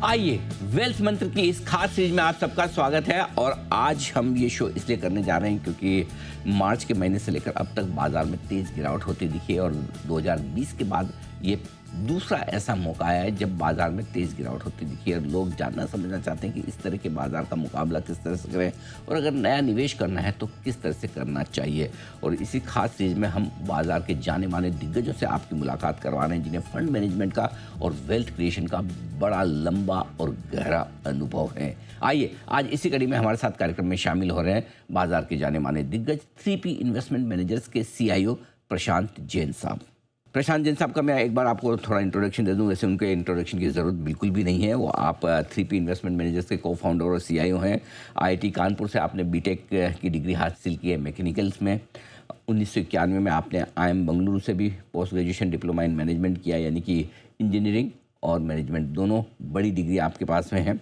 आइए, वेल्थ मंत्र की इस खास सीरीज में आप सबका स्वागत है। और आज हम ये शो इसलिए करने जा रहे हैं क्योंकि मार्च के महीने से लेकर अब तक बाजार में तेज गिरावट होती दिखी है और 2020 के बाद ये दूसरा ऐसा मौका आया है जब बाजार में तेज गिरावट होती दिखी है और लोग जानना समझना चाहते हैं कि इस तरह के बाजार का मुकाबला किस तरह से करें और अगर नया निवेश करना है तो किस तरह से करना चाहिए। और इसी खास सीरीज में हम बाजार के जाने माने दिग्गजों से आपकी मुलाकात करवा रहे हैं जिन्हें फंड मैनेजमेंट का और वेल्थ क्रिएशन का बड़ा लंबा और गहरा अनुभव है। आइए, आज इसी कड़ी में हमारे साथ कार्यक्रम में शामिल हो रहे हैं बाजार के जाने माने दिग्गज 3P इन्वेस्टमेंट मैनेजर्स के CIO प्रशांत जैन साहब। प्रशांत जैन साहब का मैं एक बार आपको थोड़ा इंट्रोडक्शन दे दूं। वैसे उनके इंट्रोडक्शन की ज़रूरत बिल्कुल भी नहीं है। वो आप 3P इन्वेस्टमेंट मैनेजर्स के को-फाउंडर और CIO हैं। IIT कानपुर से आपने BTech की डिग्री हासिल की है मैकेनिकल्स में। 1991 में आपने IIM बेंगलुरु से भी post graduation diploma in management किया, यानी कि इंजीनियरिंग और मैनेजमेंट दोनों बड़ी डिग्री आपके पास में है।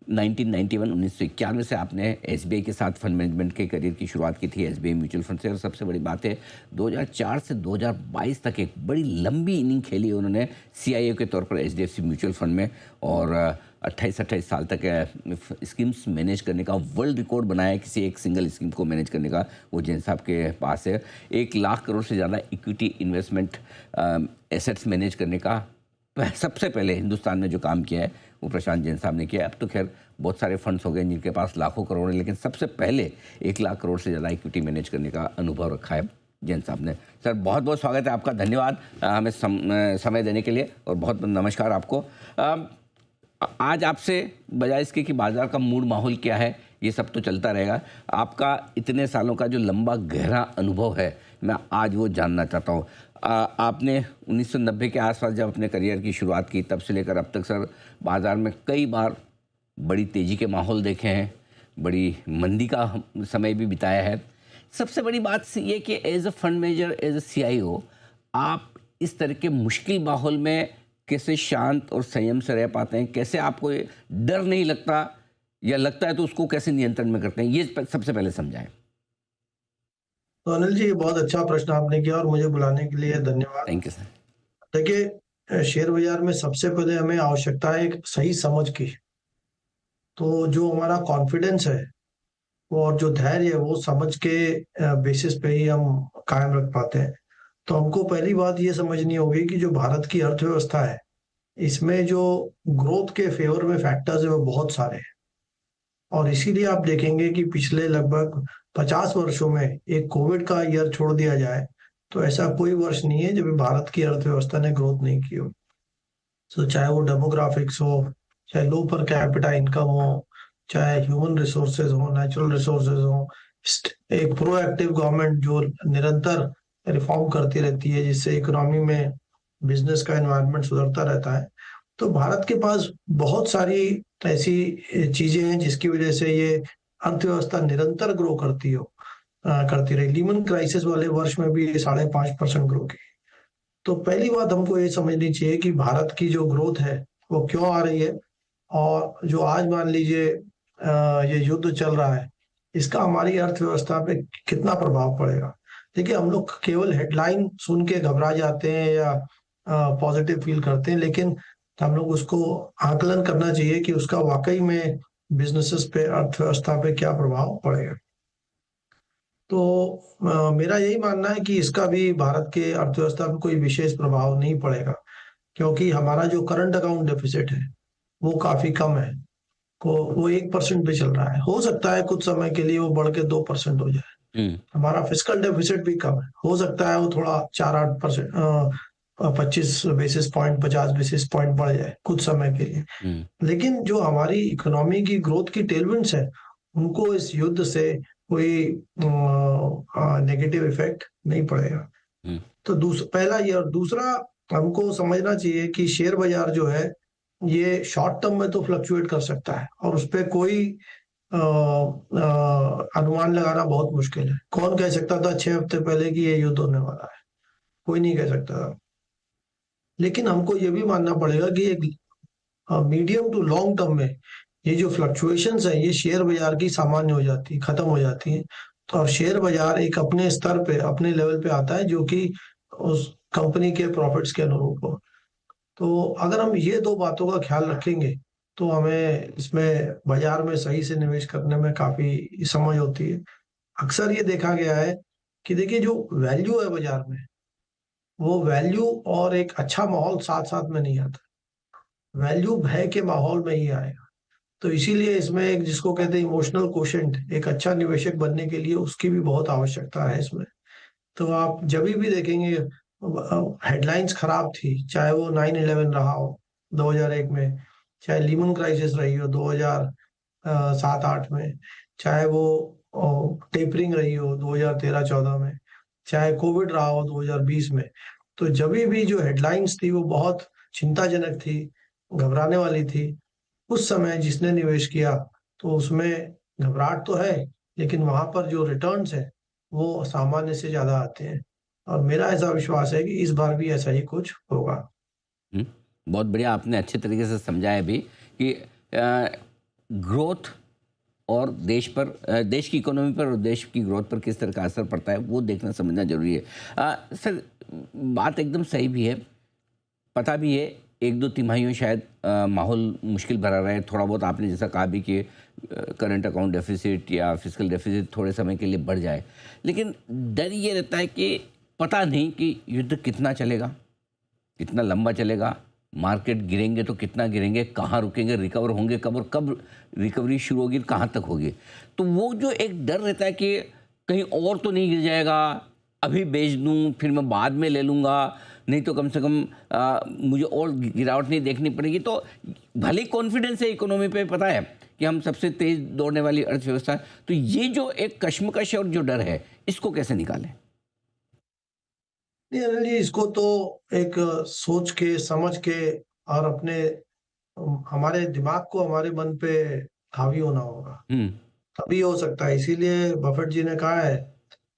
1991 से आपने SBI के साथ फंड मैनेजमेंट के करियर की शुरुआत की थी, SBI म्यूचुअल फंड से। और सबसे बड़ी बात है 2004 से 2022 तक एक बड़ी लंबी इनिंग खेली उन्होंने CIO के तौर पर HDFC म्यूचुअल फंड में और 28 साल तक स्कीम्स मैनेज करने का वर्ल्ड रिकॉर्ड बनाया है। किसी एक सिंगल स्कीम को मैनेज करने का वो जैन साहब के पास है। 1 लाख करोड़ से ज़्यादा इक्विटी इन्वेस्टमेंट एसेट्स मैनेज करने का सबसे पहले हिंदुस्तान में जो काम किया है वो प्रशांत जैन साहब ने किया। अब तो खैर बहुत सारे फंड्स हो गए जिनके पास लाखों करोड़ है, लेकिन सबसे पहले 1 लाख करोड़ से ज़्यादा इक्विटी मैनेज करने का अनुभव रखा है जैन साहब ने। सर, बहुत बहुत स्वागत है आपका। धन्यवाद हमें समय देने के लिए और बहुत नमस्कार आपको। आज आपसे बजाय इसके कि बाजार का मूड माहौल क्या है, ये सब तो चलता रहेगा, आपका इतने सालों का जो लंबा गहरा अनुभव है मैं आज वो जानना चाहता हूँ। आपने 1990 के आसपास जब अपने करियर की शुरुआत की तब से लेकर अब तक सर बाज़ार में कई बार बड़ी तेज़ी के माहौल देखे हैं, बड़ी मंदी का समय भी बिताया है। सबसे बड़ी बात ये कि as a fund manager, as a CIO, आप इस तरह के मुश्किल माहौल में कैसे शांत और संयम से रह पाते हैं? कैसे आपको ये डर नहीं लगता, या लगता है तो उसको कैसे नियंत्रण में करते हैं? ये सबसे पहले समझाएं। तो अनिल जी, ये बहुत अच्छा प्रश्न आपने किया और मुझे बुलाने के लिए धन्यवाद। Thank you sir. देखिए, शेयर बाजार में सबसे पहले हमें आवश्यकता है एक सही समझ की। तो जो हमारा कॉन्फिडेंस है वो और जो धैर्य है वो समझ के बेसिस पे ही हम कायम रख पाते हैं। तो हमको पहली बात ये समझनी होगी कि जो भारत की अर्थव्यवस्था है, इसमें जो ग्रोथ के फेवर में फैक्टर्स है वो बहुत सारे हैं। और इसीलिए आप देखेंगे कि पिछले लगभग 50 वर्षों में एक कोविड का ईयर छोड़ दिया जाए तो ऐसा कोई वर्ष नहीं है जब भारत की अर्थव्यवस्था ने ग्रोथ नहीं की हो। तो चाहे वो डेमोग्राफिक्स हो, चाहे लो पर कैपिटा इनकम हो, चाहे ह्यूमन रिसोर्सेज हो, नेचुरल रिसोर्सेज हो, एक प्रोएक्टिव गवर्नमेंट जो निरंतर रिफॉर्म करती रहती है जिससे इकोनॉमी में बिजनेस का एनवायरनमेंट सुधरता रहता है। तो भारत के पास बहुत सारी ऐसी चीजें हैं जिसकी वजह से ये अर्थव्यवस्था निरंतर ग्रो करती रही। लीमन क्राइसिस वाले वर्ष में भी 5.5% ग्रो की। तो पहली बात हमको ये समझनी चाहिए कि भारत की जो ग्रोथ है वो क्यों आ रही है, और जो आज मान लीजिए ये युद्ध चल रहा है, इसका हमारी अर्थव्यवस्था पे कितना प्रभाव पड़ेगा। देखिए, हम लोग केवल हेडलाइन सुन के घबरा जाते हैं या पॉजिटिव फील करते हैं, लेकिन हम लोग उसको आकलन करना चाहिए कि उसका वाकई में बिजनेसेस पे, अर्थव्यवस्था पे क्या प्रभाव पड़ेगा। तो मेरा यही मानना है कि इसका भी भारत के अर्थव्यवस्था पे कोई विशेष प्रभाव नहीं पड़ेगा, क्योंकि हमारा जो करंट अकाउंट डेफिसिट है वो काफी कम है। वो 1% पे चल रहा है। हो सकता है कुछ समय के लिए वो बढ़ के 2% हो जाए। हमारा फिस्कल डेफिसिट भी कम है। हो सकता है वो थोड़ा 4-8%, 25 बेसिस पॉइंट, 50 बेसिस पॉइंट बढ़ जाए कुछ समय के लिए। लेकिन जो हमारी इकोनॉमी की ग्रोथ की टेलविंड्स है, उनको इस युद्ध से कोई नेगेटिव इफेक्ट नहीं पड़ेगा। तो पहला ये। और दूसरा, हमको समझना चाहिए कि शेयर बाजार जो है ये शॉर्ट टर्म में तो फ्लक्चुएट कर सकता है और उस पर कोई अनुमान लगाना बहुत मुश्किल है। कौन कह सकता था 6 हफ्ते पहले कि ये युद्ध होने वाला है? कोई नहीं कह सकता था। लेकिन हमको ये भी मानना पड़ेगा कि एक मीडियम टू लॉन्ग टर्म में ये जो फ्लक्चुएशंस है ये शेयर बाजार की सामान्य हो जाती है, खत्म हो जाती है। तो अब शेयर बाजार एक अपने स्तर पे, अपने लेवल पे आता है जो कि उस कंपनी के प्रॉफिट्स के अनुरूप हो। तो अगर हम ये दो बातों का ख्याल रखेंगे तो हमें इसमें बाजार में सही से निवेश करने में काफ़ी समझ होती है। अक्सर ये देखा गया है कि देखिए जो वैल्यू है बाजार में, वो वैल्यू और एक अच्छा माहौल साथ-साथ में नहीं आता। वैल्यू भय के माहौल में ही आएगा। तो इसीलिए इसमें एक जिसको कहते हैं इमोशनल क्वोशंट, एक अच्छा निवेशक बनने के लिए उसकी भी बहुत आवश्यकता है इसमें। तो आप जभी भी देखेंगे हेडलाइंस खराब थी, चाहे वो 9/11 रहा हो 2001 में, चाहे लीमन क्राइसिस रही हो 2007-8 में, चाहे वो टेपरिंग रही हो 2013-14 में, चाहे कोविड रहा हो 2020 में। तो जभी भी जो हेडलाइंस थी वो बहुत चिंताजनक थी, घबराने वाली थी। उस समय जिसने निवेश किया तो उसमें घबराहट तो है, लेकिन वहाँ पर जो रिटर्न्स हैं, वो सामान्य से ज़्यादा आते हैं और मेरा ऐसा विश्वास है कि इस बार भी ऐसा ही कुछ होगा। हुँ, बहुत बढ़िया आपने अच्छे तरीके से समझाया भी कि ग्रोथ और देश की इकोनॉमी पर और देश की ग्रोथ पर किस तरह का असर पड़ता है, वो देखना समझना ज़रूरी है। सर, बात एकदम सही भी है, पता भी है 1-2 तिमाहियों शायद माहौल मुश्किल भरा रहे, थोड़ा बहुत आपने जैसा कहा भी कि करंट अकाउंट डेफ़िसिट या फिस्कल डेफ़िसिट थोड़े समय के लिए बढ़ जाए। लेकिन डर ये रहता है कि पता नहीं कि युद्ध कितना चलेगा, कितना लंबा चलेगा, मार्केट गिरेंगे तो कितना गिरेंगे, कहाँ रुकेंगे, रिकवर होंगे कब और कब रिकवरी शुरू होगी, कहाँ तक होगी। तो वो जो एक डर रहता है कि कहीं और तो नहीं गिर जाएगा, अभी बेच दूँ, फिर मैं बाद में ले लूँगा, नहीं तो कम से कम मुझे और गिरावट नहीं देखनी पड़ेगी। तो भले ही कॉन्फिडेंस है इकोनॉमी पे, पता है कि हम सबसे तेज़ दौड़ने वाली अर्थव्यवस्था है, तो ये जो एक कश्मकश और जो डर है, इसको कैसे निकालें? नहीं अनिल जी, इसको तो एक सोच के, समझ के और अपने हमारे दिमाग को हमारे मन पे हावी होना होगा, हुँ, तभी हो सकता है। इसीलिए बफेट जी ने कहा है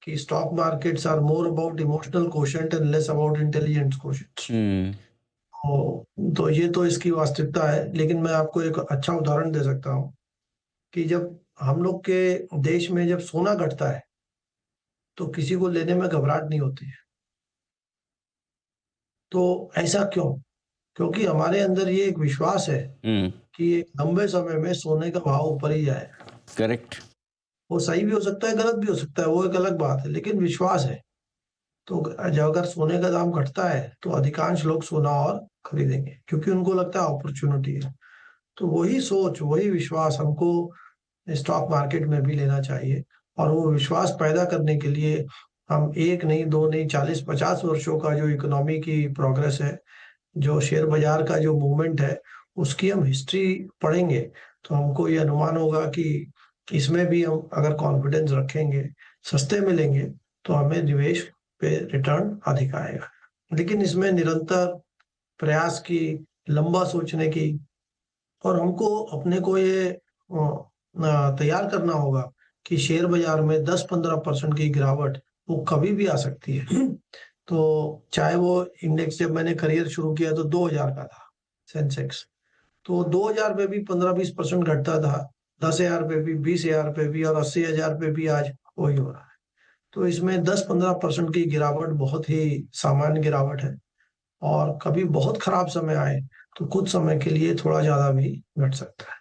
कि stock markets are more about emotional quotient and less about intelligence quotient. हुँ, तो ये तो इसकी वास्तविकता है, लेकिन मैं आपको एक अच्छा उदाहरण दे सकता हूँ कि जब हम लोग के देश में जब सोना घटता है, तो किसी को लेने में घबराहट नहीं होती है। तो ऐसा क्यों? क्योंकि हमारे अंदर ये एक विश्वास है हुँ, कि एक लंबे समय में सोने का भाव ऊपर ही जाएगा। करेक्ट। वो सही भी हो सकता है, गलत भी हो सकता है, वो एक अलग बात है, लेकिन विश्वास है। तो अगर सोने का दाम घटता है, तो अधिकांश लोग सोना और खरीदेंगे, क्योंकि उनको लगता है अपॉर्च्युनिटी है। तो वही सोच, वही विश्वास हमको स्टॉक मार्केट में भी लेना चाहिए और वो विश्वास पैदा करने के लिए हम 1 नहीं, 2 नहीं, 40-50 वर्षों का जो इकोनॉमी की प्रोग्रेस है, जो शेयर बाजार का जो मूवमेंट है, उसकी हम हिस्ट्री पढ़ेंगे, तो हमको ये अनुमान होगा कि इसमें भी हम अगर कॉन्फिडेंस रखेंगे, सस्ते मिलेंगे, तो हमें निवेश पे रिटर्न अधिक आएगा। लेकिन इसमें निरंतर प्रयास की, लंबा सोचने की और हमको अपने को ये तैयार करना होगा कि शेयर बाजार में 10-15% की गिरावट वो कभी भी आ सकती है। तो चाहे वो इंडेक्स, जब मैंने करियर शुरू किया तो 2000 का था सेंसेक्स, तो 2000 पे भी 15-20% घटता था, 10,000 पे भी, 20,000 पे भी और 80,000 पे भी आज वही हो रहा है। तो इसमें 10-15% की गिरावट बहुत ही सामान्य गिरावट है और कभी बहुत खराब समय आए तो कुछ समय के लिए थोड़ा ज़्यादा भी घट सकता है।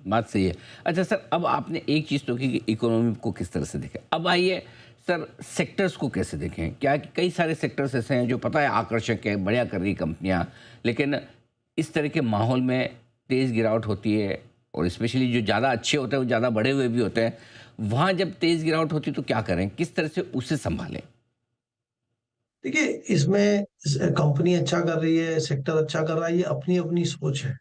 बात सही है। अच्छा सर, अब आपने एक चीज़ तो की कि इकोनॉमी को किस तरह से देखें। अब आइए सर, सेक्टर्स को कैसे देखें? क्या है कि कई सारे सेक्टर्स ऐसे हैं जो पता है आकर्षक है, बढ़िया कर रही कंपनियाँ, लेकिन इस तरह के माहौल में तेज़ गिरावट होती है और स्पेशली जो ज़्यादा अच्छे होते हैं, वो ज़्यादा बढ़े हुए भी होते हैं। वहाँ जब तेज़ गिरावट होती है तो क्या करें? किस तरह से उसे सँभालें? देखिए, इसमें कंपनी अच्छा कर रही है, सेक्टर अच्छा कर रहा है, ये अपनी-अपनी सोच है।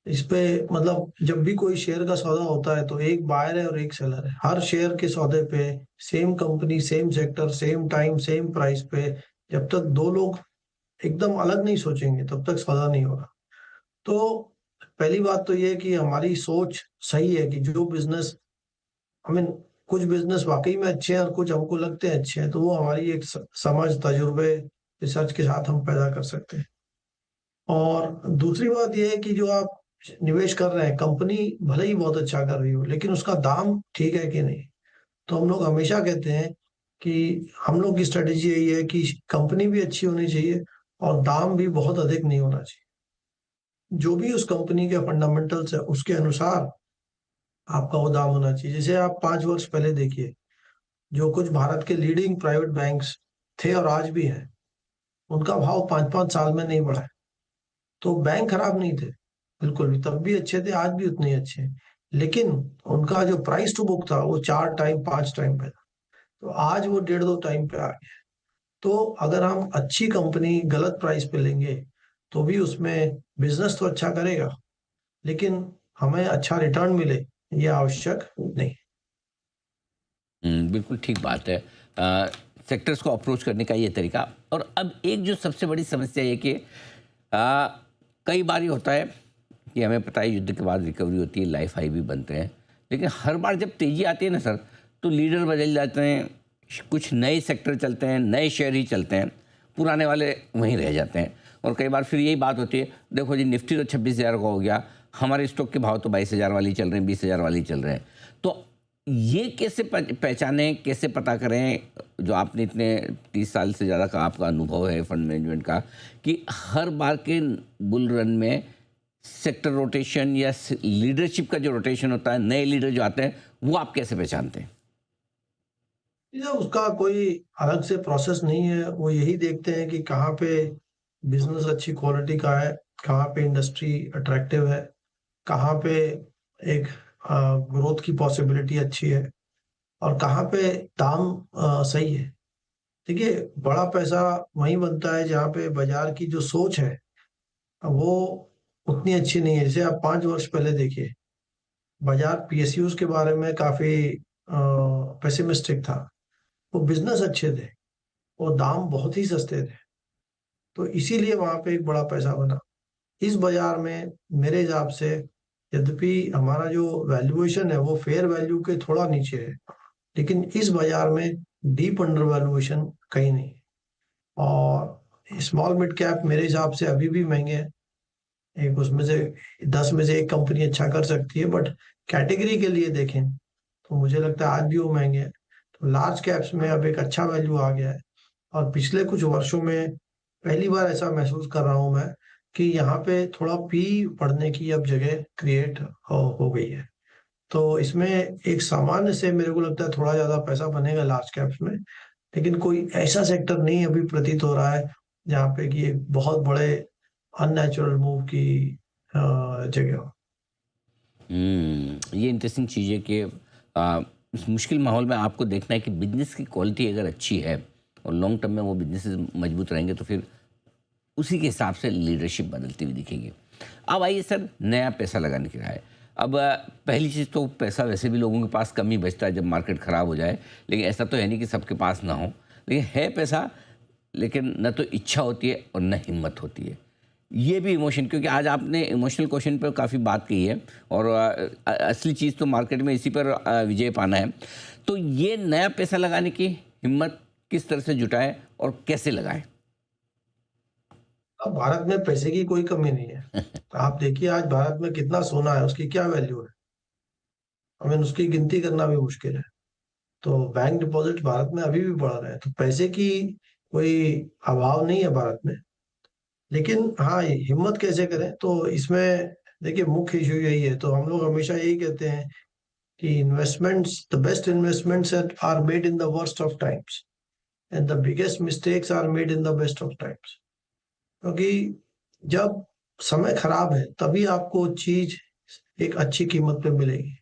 इस पे मतलब जब भी कोई शेयर का सौदा होता है तो एक बायर है और एक सेलर है। हर शेयर के सौदे पे same company, same sector, same time, same price पे जब तक 2 लोग एकदम अलग नहीं सोचेंगे तब तक सौदा नहीं होगा। तो पहली बात तो ये है कि हमारी सोच सही है कि जो बिज़नेस आई मीन कुछ बिज़नेस वाक़ई में अच्छे हैं और कुछ हमको लगते हैं अच्छे हैं, तो वो हमारी एक समझ, तजुर्बे, रिसर्च के साथ हम पैदा कर सकते हैं। और दूसरी बात ये है कि जो आप निवेश कर रहे हैं, कंपनी भले ही बहुत अच्छा कर रही हो, लेकिन उसका दाम ठीक है कि नहीं? तो हम लोग हमेशा कहते हैं कि हम लोग की स्ट्रैटेजी यही है कि कंपनी भी अच्छी होनी चाहिए और दाम भी बहुत अधिक नहीं होना चाहिए। जो भी उस कंपनी के फंडामेंटल्स है उसके अनुसार आपका वो दाम होना चाहिए। जैसे आप 5 वर्ष पहले देखिए, जो कुछ भारत के लीडिंग प्राइवेट बैंक्स थे और आज भी हैं, उनका भाव 5-5 साल में नहीं बढ़ा है। तो बैंक खराब नहीं थे, बिल्कुल भी, तब भी अच्छे थे, आज भी उतने ही अच्छे हैं। लेकिन उनका जो प्राइस टू बुक था वो 4 टाइम 5 टाइम पे था। तो आज वो 1.5-2 टाइम पे आ गया। तो अगर हम अच्छी कंपनी गलत प्राइस पे लेंगे तो भी उसमें बिजनेस तो अच्छा करेगा, लेकिन हमें अच्छा रिटर्न मिले ये आवश्यक नहीं। बिल्कुल ठीक बात है। सेक्टर्स को अप्रोच करने का ये तरीका। और अब एक जो सबसे बड़ी समस्या ये कि कई बार ये होता है कि हमें पता है युद्ध के बाद रिकवरी होती है, लाइफ हाई भी बनते हैं, लेकिन हर बार जब तेज़ी आती है ना सर, तो लीडर बदल जाते हैं, कुछ नए सेक्टर चलते हैं, नए शेयर ही चलते हैं, पुराने वाले वहीं रह जाते हैं। और कई बार फिर यही बात होती है, देखो जी निफ्टी तो 26,000 का हो गया, हमारे स्टॉक के भाव तो 22,000 वाले ही चल रहे हैं, 20,000 वाले ही चल रहे हैं। तो ये कैसे पहचानें, कैसे पता करें, जो आपने इतने 30 साल से ज़्यादा का आपका अनुभव है फंड मैनेजमेंट का, कि हर बार के बुल रन में सेक्टर रोटेशन या लीडरशिप का जो रोटेशन होता है, नए लीडर जो आते हैं, वो आप कैसे पहचानते हैं? ये उसका कोई अलग से प्रोसेस नहीं है। वो यही देखते हैं कि कहाँ पे बिजनेस अच्छी क्वालिटी का है, कहाँ पे इंडस्ट्री अट्रैक्टिव है, कहाँ पे एक ग्रोथ की पॉसिबिलिटी अच्छी है, और कहाँ पे दाम सही है। देखिए, बड़ा पैसा वहीं बनता है जहाँ पे बाजार की जो सोच है वो उतनी अच्छी नहीं है। जैसे आप 5 वर्ष पहले देखिए, बाजार पीएसयूज के बारे में काफी पेसिमिस्टिक था। वो बिजनेस अच्छे थे और दाम बहुत ही सस्ते थे, तो इसीलिए वहां पे एक बड़ा पैसा बना। इस बाजार में मेरे हिसाब से, यद्यपि हमारा जो वैल्यूएशन है वो फेयर वैल्यू के थोड़ा नीचे है, लेकिन इस बाजार में डीप अंडर वैल्यूएशन कहीं नहीं है। और स्मॉल मिड कैप मेरे हिसाब से अभी भी महंगे हैं। एक उसमें से 10 में से एक कंपनी अच्छा कर सकती है, बट कैटेगरी के लिए देखें तो मुझे लगता है आज भी वो महंगे हैं। तो लार्ज कैप्स में अब एक अच्छा वैल्यू आ गया है, और पिछले कुछ वर्षों में पहली बार ऐसा महसूस कर रहा हूं मैं कि यहाँ पे थोड़ा पी बढ़ने की अब जगह क्रिएट हो गई है। तो इसमें एक सामान्य से मेरे को लगता है थोड़ा ज्यादा पैसा बनेगा लार्ज कैप्स में, लेकिन कोई ऐसा सेक्टर नहीं अभी प्रतीत हो रहा है जहाँ पे कि एक बहुत बड़े अननेचुरल मूव की जगह हो। ये इंटरेस्टिंग चीज़ है कि इस मुश्किल माहौल में आपको देखना है कि बिजनेस की क्वालिटी अगर अच्छी है और लॉन्ग टर्म में वो बिजनेसेस मजबूत रहेंगे, तो फिर उसी के हिसाब से लीडरशिप बदलती हुई दिखेगी। अब आइए सर, नया पैसा लगाने की राय। अब पहली चीज़ तो पैसा वैसे भी लोगों के पास कम ही बचता है जब मार्केट ख़राब हो जाए, लेकिन ऐसा तो है नहीं कि सबके पास ना हो, लेकिन है पैसा, लेकिन न तो इच्छा होती है और न हिम्मत होती है। ये भी इमोशन, क्योंकि आज आपने इमोशनल क्वेश्चन पर काफ़ी बात की है, और असली चीज़ तो मार्केट में इसी पर विजय पाना है। तो ये नया पैसा लगाने की हिम्मत किस तरह से जुटाएं और कैसे लगाएं? अब भारत में पैसे की कोई कमी नहीं है। तो आप देखिए आज भारत में कितना सोना है, उसकी क्या वैल्यू है, हमें उसकी गिनती करना भी मुश्किल है। तो बैंक डिपॉजिट भारत में अभी भी बढ़ रहे हैं, तो पैसे की कोई अभाव नहीं है भारत में। लेकिन हाँ, हिम्मत कैसे करें, तो इसमें देखिए मुख्य इशू यही है। तो हम लोग हमेशा यही कहते हैं कि investments, the best investments are made in the worst of times, and the biggest mistakes are made in the best of times. क्योंकि जब समय खराब है तभी आपको चीज एक अच्छी कीमत पे मिलेगी।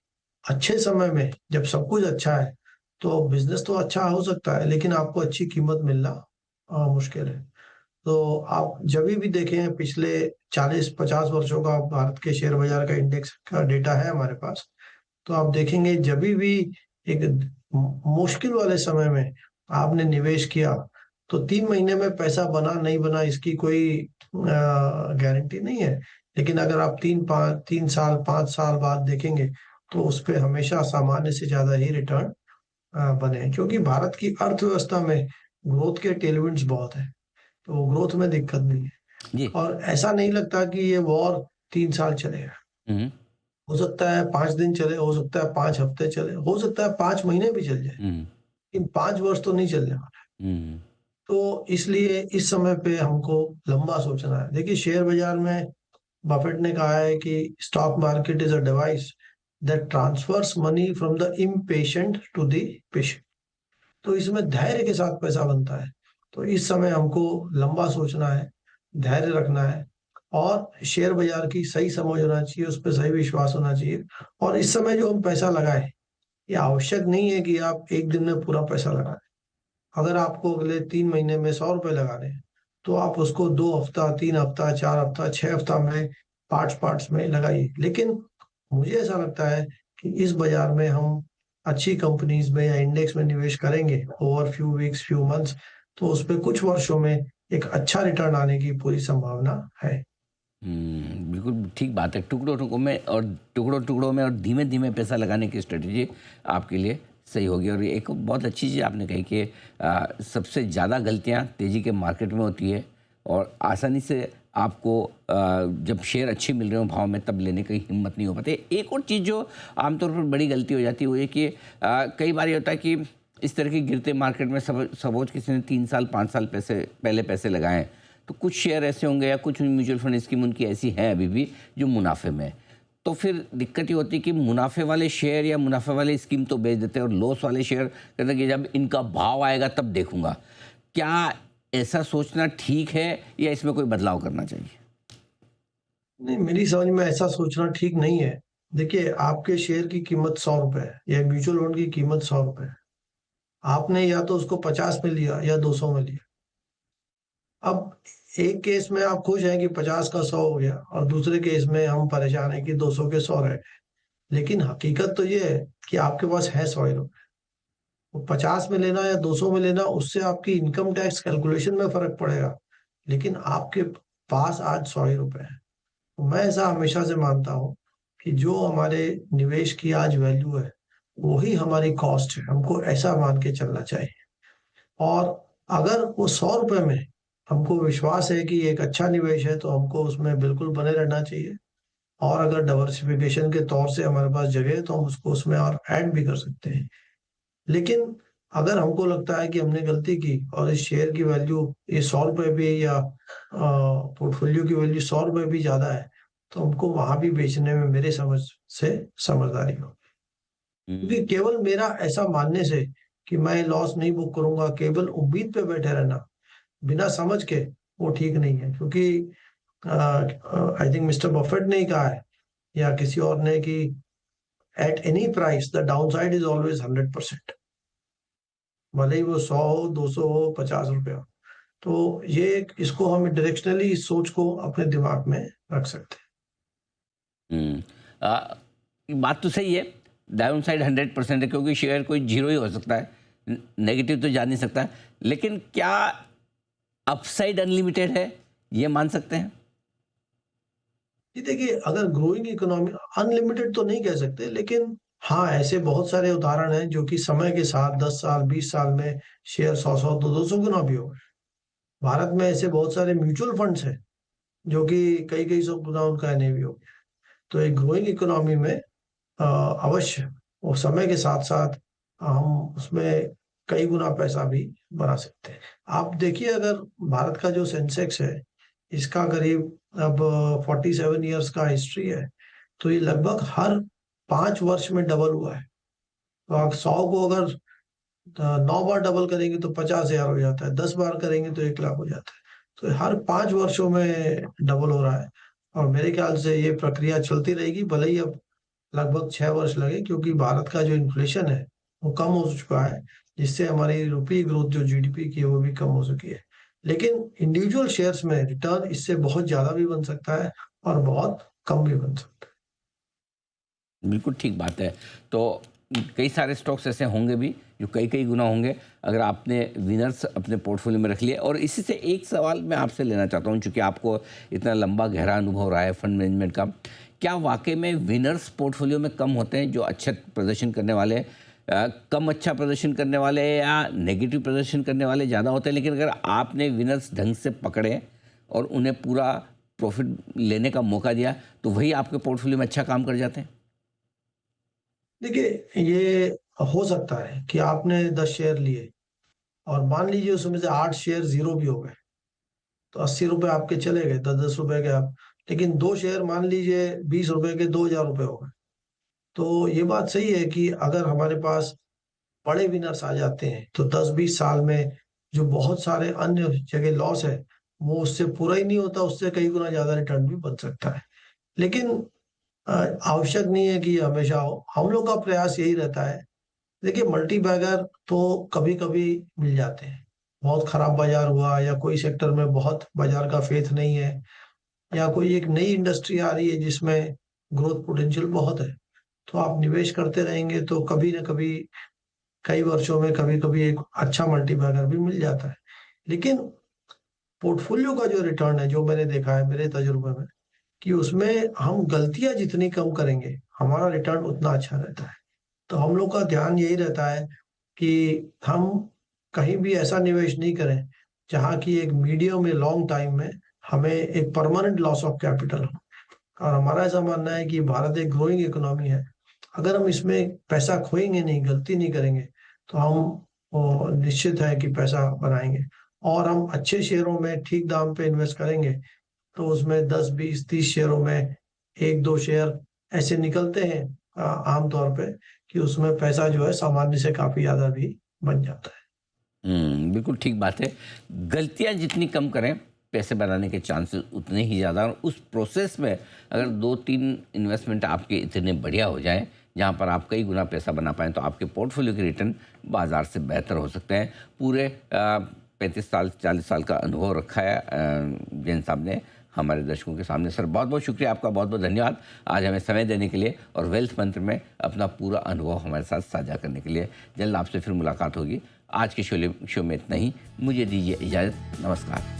अच्छे समय में जब सब कुछ अच्छा है तो बिजनेस तो अच्छा हो सकता है, लेकिन आपको अच्छी कीमत मिलना मुश्किल है। तो आप जब भी देखें, पिछले 40-50 वर्षों का भारत के शेयर बाजार का इंडेक्स का डेटा है हमारे पास, तो आप देखेंगे जब भी एक मुश्किल वाले समय में आपने निवेश किया तो 3 महीने में पैसा बना नहीं बना इसकी कोई गारंटी नहीं है। लेकिन अगर आप 3 साल 5 साल बाद देखेंगे तो उस पे हमेशा सामान्य से ज्यादा ही रिटर्न बने हैं, क्योंकि भारत की अर्थव्यवस्था में ग्रोथ के टेलविंड्स बहुत है, तो ग्रोथ में दिक्कत नहीं है। जी। और ऐसा नहीं लगता कि ये वॉर 3 साल चलेगा। हुँ, हो सकता है 5 दिन चले, हो सकता है 5 हफ्ते चले, हो सकता है 5 महीने भी चल जाए, हुँ, लेकिन 5 वर्ष तो नहीं चलने वाला। हुँ, तो इसलिए इस समय पे हमको लंबा सोचना है। देखिए शेयर बाजार में बफेट ने कहा है कि stock market is a device that transfers money from the impatient to the patient. तो इसमें धैर्य के साथ पैसा बनता है। तो इस समय हमको लंबा सोचना है, धैर्य रखना है और शेयर बाजार की सही समझ होना चाहिए, उस पर सही विश्वास होना चाहिए। और इस समय जो हम पैसा लगाए, ये आवश्यक नहीं है कि आप एक दिन में पूरा पैसा लगाएं। अगर आपको अगले 3 महीने में 100 रुपए लगाने हैं, तो आप उसको 2 हफ्ता, 3 हफ्ता, 4 हफ्ता, 6 हफ्ता में पार्ट्स पार्ट्स में लगाइए। लेकिन मुझे ऐसा लगता है कि इस बाजार में हम अच्छी कंपनीज में या इंडेक्स में निवेश करेंगे over few weeks, few months, तो उस पे कुछ वर्षों में एक अच्छा रिटर्न आने की पूरी संभावना है। बिल्कुल ठीक बात है। टुकड़ों में और धीमे-धीमे पैसा लगाने की स्ट्रेटजी आपके लिए सही होगी। और एक बहुत अच्छी चीज़ आपने कही कि सबसे ज़्यादा गलतियाँ तेज़ी के मार्केट में होती है और आसानी से आपको जब शेयर अच्छे मिल रहे हो भाव में तब लेने की हिम्मत नहीं हो पाती। एक और चीज़ जो आमतौर पर बड़ी गलती हो जाती है वो ये कि कई बार ये होता है कि इस तरह के गिरते मार्केट में सपोज़ किसी ने 3 साल 5 साल पहले पैसे लगाए हैं, तो कुछ शेयर ऐसे होंगे या कुछ म्यूचुअल फंड स्कीम उनकी ऐसी हैं अभी भी जो मुनाफे में है। तो फिर दिक्कत ये होती है कि मुनाफे वाले शेयर या मुनाफे वाले स्कीम तो बेच देते हैं और लॉस वाले शेयर कहते हैं कि जब इनका भाव आएगा तब देखूंगा। क्या ऐसा सोचना ठीक है या इसमें कोई बदलाव करना चाहिए? नहीं, मेरी समझ में ऐसा सोचना ठीक नहीं है। देखिए, आपके शेयर की कीमत 100 रुपए है या म्यूचुअल फंड की कीमत 100 रुपए है। आपने या तो उसको 50 में लिया या 200 में लिया। अब एक केस में आप खुश हैं कि 50 का 100 हो गया और दूसरे केस में हम परेशान हैं कि 200 के 100 रह गए। लेकिन हकीकत तो ये है कि आपके पास है 100 ही रुपए। वो 50 में लेना या 200 में लेना, उससे आपकी इनकम टैक्स कैलकुलेशन में फ़र्क पड़ेगा। लेकिन आपके पास आज 100 ही रुपए हैं। तो मैं ऐसा हमेशा से मानता हूँ कि जो हमारे निवेश की आज वैल्यू है, वही हमारी कॉस्ट है। हमको ऐसा मान के चलना चाहिए। और अगर वो 100 रुपए में हमको विश्वास है कि एक अच्छा निवेश है, तो हमको उसमें बिल्कुल बने रहना चाहिए। और अगर डाइवर्सिफिकेशन के तौर से हमारे पास जगह है, तो हम उसको उसमें और ऐड भी कर सकते हैं। लेकिन अगर हमको लगता है कि हमने गलती की और इस शेयर की वैल्यू ये 100 रुपए भी या पोर्टफोलियो की वैल्यू 100 रुपए भी ज़्यादा है, तो हमको वहाँ भी बेचने में मेरे समझ से समझदारी हो। क्योंकि हुँ। केवल मेरा ऐसा मानने से कि मैं लॉस नहीं बुक करूँगा, केवल उम्मीद पे बैठे रहना, बिना समझ के, वो ठीक नहीं है। क्योंकि आई थिंक मिस्टर बफेट ने ही कहा है या किसी और ने कि at any price the downside is always 100%। भले ही वो 100 हो, 200 हो, 50 रुपए हो। तो ये इसको हम डायरेक्शनली इस सोच को अपने दिमाग में रख सकते हैं। हुँ। बात तो सही है, डाउन साइड 100% है क्योंकि शेयर कोई ज़ीरो ही हो सकता है, नेगेटिव तो जा नहीं सकता। लेकिन क्या अपसाइड अनलिमिटेड है, ये मान सकते हैं? जी देखिए, अगर ग्रोइंग इकोनॉमी अनलिमिटेड तो नहीं कह सकते, लेकिन हाँ, ऐसे बहुत सारे उदाहरण हैं जो कि समय के साथ 10 साल, 20 साल में शेयर 100-100, 200 गुना भी हो गए। भारत में ऐसे बहुत सारे म्यूचुअल फंड्स हैं, जो कि कई-कई सौ गुना उनका एनएवी हो गया। तो एक ग्रोइंग इकोनॉमी में अवश्य वो समय के साथ-साथ हम उसमें कई गुना पैसा भी बना सकते हैं। आप देखिए, अगर भारत का जो सेंसेक्स है, इसका करीब अब 47 इयर्स का हिस्ट्री है, तो ये लगभग हर 5 वर्ष में डबल हुआ है। तो आप 100 को अगर 9 बार डबल करेंगे तो 50,000 हो जाता है, 10 बार करेंगे तो 1 लाख हो जाता है। तो हर 5 वर्षों में डबल हो रहा है और मेरे ख्याल से ये प्रक्रिया चलती रहेगी, भले ही अब लगभग 6 वर्ष लगे, क्योंकि भारत का जो इन्फ्लेशन है, वो कम हो चुका है, जिससे हमारी रुपी ग्रोथ जो जीडीपी की है, वो भी कम हो चुकी है। लेकिन इंडिविजुअल शेयर्स में रिटर्न इससे बहुत ज़्यादा भी बन सकता है और बहुत कम भी बन सकता है। बिल्कुल ठीक बात है। तो कई सारे स्टॉक्स ऐसे होंगे भी जो कई-कई गुना होंगे अगर आपने विनर्स अपने पोर्टफोलियो में रख लिए। और इसी से एक सवाल मैं आपसे लेना चाहता हूँ, चूँकि आपको इतना लंबा गहरा अनुभव रहा है फंड मैनेजमेंट का। क्या वाक़ई में विनर्स पोर्टफोलियो में कम होते हैं जो अच्छा प्रदर्शन करने वाले कम अच्छा प्रदर्शन करने वाले या नेगेटिव प्रदर्शन करने वाले ज़्यादा होते हैं? लेकिन अगर आपने विनर्स ढंग से पकड़े और उन्हें पूरा प्रॉफ़िट लेने का मौका दिया, तो वही आपके पोर्टफोलियो में अच्छा काम कर जाते हैं? देखिए, ये हो सकता है कि आपने 10 शेयर लिए और मान लीजिए उसमें से 8 शेयर ज़ीरो भी हो गए, तो ₹80 आपके चले गए, ₹10-10 के आप। लेकिन 2 शेयर मान लीजिए 20 रुपए के 2,000 रुपए हो गए। तो ये बात सही है कि अगर हमारे पास बड़े विनर्स आ जाते हैं, तो 10-20 साल में जो बहुत सारे अन्य जगह लॉस है, वो उससे पूरा ही नहीं होता, उससे कई गुना ज़्यादा रिटर्न भी बन सकता है। लेकिन अ, आवश्यक नहीं है कि हमेशा हो। हम लोग का प्रयास यही रहता है। देखिए मल्टी बैगर तो कभी-कभी मिल जाते हैं। बहुत खराब बाज़ार हुआ या कोई सेक्टर में बहुत बाज़ार का फ़ेथ नहीं है या कोई एक नई इंडस्ट्री आ रही है जिसमें ग्रोथ पोटेंशियल बहुत है, तो आप निवेश करते रहेंगे तो कभी न कभी कई वर्षों में कभी-कभी एक अच्छा मल्टी बैगर भी मिल जाता है। लेकिन पोर्टफ़ोलियो का जो रिटर्न है, जो मैंने देखा है मेरे तजुर्बे में, कि उसमें हम गलतियाँ जितनी कम करेंगे, हमारा रिटर्न उतना अच्छा रहता है। तो हम लोग का ध्यान यही रहता है कि हम कहीं भी ऐसा निवेश नहीं करें, जहाँ की एक मीडियम या लॉन्ग टाइम में हमें एक परमानेंट लॉस ऑफ कैपिटल हो। और हमारा ऐसा मानना है कि भारत एक ग्रोइंग इकोनॉमी है। अगर हम इसमें पैसा खोएँगे नहीं, गलती नहीं करेंगे, तो हम निश्चित है कि पैसा बनाएँगे और हम अच्छे शेयरों में ठीक दाम पे इन्वेस्ट करेंगे, तो उसमें 10, 20, 30 शेयरों में 1-2 शेयर ऐसे निकलते हैं आम तौर पे कि उसमें पैसा जो है सामान्य से काफ़ी ज़्यादा भी बन जाता है। बिल्कुल ठीक बात है। गलतियाँ जितनी कम करें, पैसे बनाने के चांसेस उतने ही ज़्यादा, और उस प्रोसेस में अगर 2-3 इन्वेस्टमेंट आपके इतने बढ़िया हो जाएँ, जहाँ पर आप कई गुना पैसा बना पाएँ, तो आपके पोर्टफोलियो के रिटर्न बाज़ार से बेहतर हो सकते हैं। पूरे 35 साल, 40 साल का अनुभव रखा है जैन साहब ने हमारे दर्शकों के सामने। सर, बहुत-बहुत शुक्रिया आपका, बहुत-बहुत धन्यवाद आज हमें समय देने के लिए और वेल्थ मंत्र में अपना पूरा अनुभव हमारे साथ साझा करने के लिए। जल्द आपसे फिर मुलाकात होगी। आज के शो में इतना ही। मुझे दीजिए इजाज़त। नमस्कार।